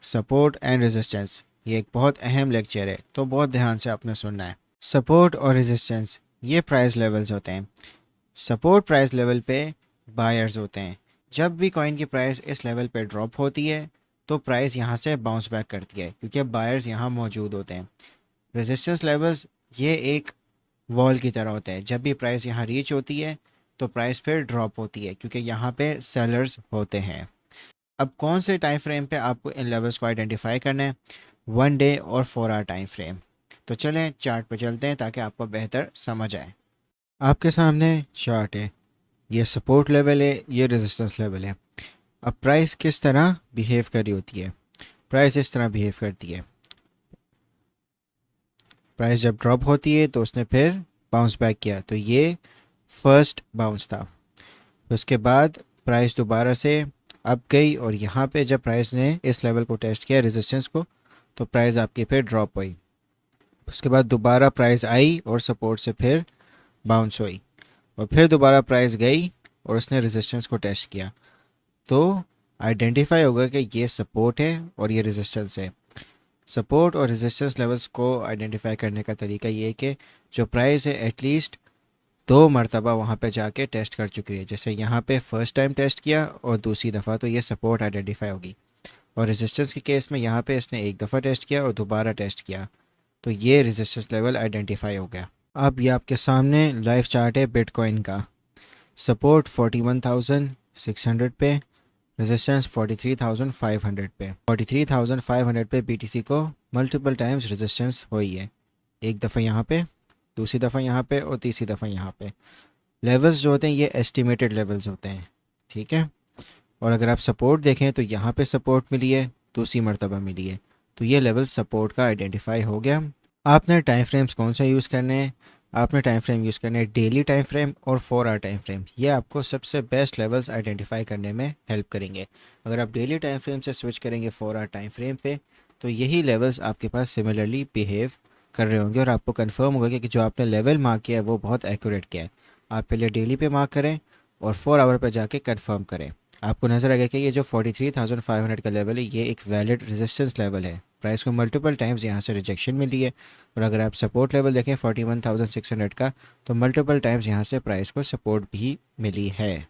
Support and resistance, ये एक बहुत अहम लेक्चर है, तो बहुत ध्यान से आपने सुनना है। सपोर्ट और रेजिस्टेंस ये प्राइस लेवल्स होते हैं। सपोर्ट प्राइस लेवल पे बायर्स होते हैं। जब भी कॉइन की प्राइस इस लेवल पे ड्रॉप होती है तो प्राइस यहाँ से बाउंस बैक करती है, क्योंकि बायर्स यहाँ मौजूद होते हैं। रेजिस्टेंस लेवल्स ये एक वॉल की तरह होता है। जब भी प्राइस यहाँ रीच होती है तो प्राइस फिर ड्रॉप होती है, क्योंकि यहाँ पे सेलर्स होते हैं। अब कौन से टाइम फ्रेम पे आपको इन लेवल्स को आइडेंटिफाई करना है? 1 डे और 4 आवर टाइम फ्रेम। तो चलें चार्ट पे चलते हैं ताकि आपको बेहतर समझ आए। आपके सामने चार्ट है, ये सपोर्ट लेवल है, ये रेजिस्टेंस लेवल है। अब प्राइस किस तरह बिहेव कर रही होती है? प्राइस इस तरह बिहेव करती है। प्राइस जब ड्रॉप होती है तो उसने फिर बाउंस बैक किया, तो ये फर्स्ट बाउंस था। उसके बाद प्राइस दोबारा से अप गई और यहाँ पे जब प्राइस ने इस लेवल को टेस्ट किया रेजिस्टेंस को, तो प्राइस आपकी फिर ड्रॉप हुई। उसके बाद दोबारा प्राइस आई और सपोर्ट से फिर बाउंस हुई, और फिर दोबारा प्राइस गई और उसने रेजिस्टेंस को टेस्ट किया। तो आइडेंटिफाई होगा कि ये सपोर्ट है और ये रेजिस्टेंस है। सपोर्ट और रेजिस्टेंस लेवल्स को आइडेंटिफाई करने का तरीका ये है कि जो प्राइस है एटलीस्ट 2 मरतबा वहाँ पे जाके टेस्ट कर चुकी है। जैसे यहाँ पे फर्स्ट टाइम टेस्ट किया और दूसरी दफ़ा, तो ये सपोर्ट आइडेंटिफाई होगी। और रेजिस्टेंस के केस में यहाँ पे इसने एक दफ़ा टेस्ट किया और दोबारा टेस्ट किया, तो ये रेजिस्टेंस लेवल आइडेंटिफाई हो गया। अब ये आपके सामने लाइव चार्ट है बिटकॉइन का। सपोर्ट 41,600 पे, रेजिस्टेंस 43,500 पे। 43,500 पे बीटीसी को मल्टीपल टाइम्स रेजिस्टेंस हुई है। एक दफ़ा यहाँ पे, दूसरी दफ़ा यहाँ पे और तीसरी दफ़ा यहाँ पे। लेवल्स जो होते हैं ये एस्टिमेटेड लेवल्स होते हैं, ठीक है। और अगर आप सपोर्ट देखें तो यहाँ पे सपोर्ट मिली है, दूसरी मरतबा मिली है, तो ये लेवल सपोर्ट का आइडेंटिफाई हो गया। आपने टाइम फ्रेम्स कौन सा यूज़ करने हैं? आपने टाइम फ्रेम यूज़ करना है डेली टाइम फ्रेम और 4 आवर टाइम फ्रेम। ये आपको सबसे बेस्ट लेवल्स आइडेंटिफाई करने में हेल्प करेंगे। अगर आप डेली टाइम फ्रेम से स्विच करेंगे 4 आवर टाइम फ्रेम पे, तो यही लेवल्स आपके पास सिमिलरली बिहेव कर रहे होंगे और आपको कंफर्म होगा कि जो आपने लेवल मार्क किया है वो बहुत एक्यूरेट किया है। आप पहले डेली पे मार्क करें और 4 आवर पे जाके कंफर्म करें। आपको नज़र आएगा कि ये जो 43,500 का लेवल है ये एक वैलिड रेजिस्टेंस लेवल है। प्राइस को मल्टीपल टाइम्स यहाँ से रिजेक्शन मिली है। और अगर आप सपोर्ट लेवल देखें 41,600 का, तो मल्टीपल टाइम्स यहाँ से प्राइस को सपोर्ट भी मिली है।